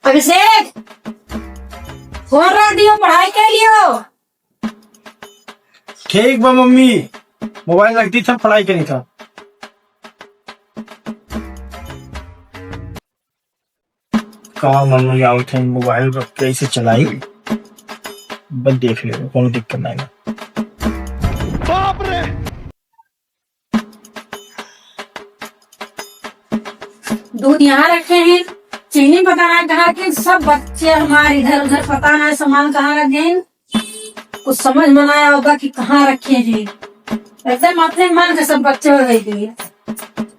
अभिषेक, phone रख दियो, पढ़ाई के लियो। ठीक बा मम्मी, मोबाइल रख दी था, पढ़ाई करी था। कहा मम्मी आओ थे, मोबाइल रख के ऐसे चलाई, बस देख ले, कोनो दिक्कत नहीं ना। बाप रे, दूध यहाँ रखे हैं, चीनी पता नहीं कहाँ की, सब बच्चे हमारे इधर उधर पता नहीं सामान कहाँ रखे हैं। कुछ समझ में आया होगा कि कहाँ रखे हैं। ऐसे माथे मन के सब बच्चे हो गए थे,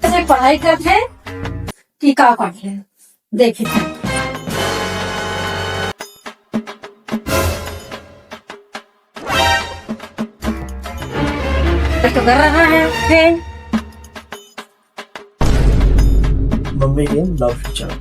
ऐसे पढ़ाई करते कि का करते देखे थे। तो कर रहा है मम्मी के लव फीचर।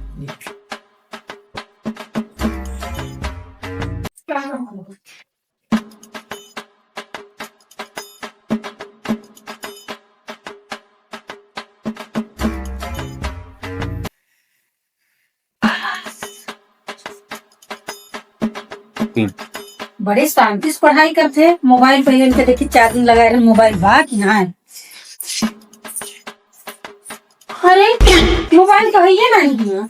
बड़े शांति से पढ़ाई करते, मोबाइल पे इनके देखिए चार्जिंग लगाए रहे, मोबाइल बा कि हाँ। अरे मोबाइल तो है नहीं।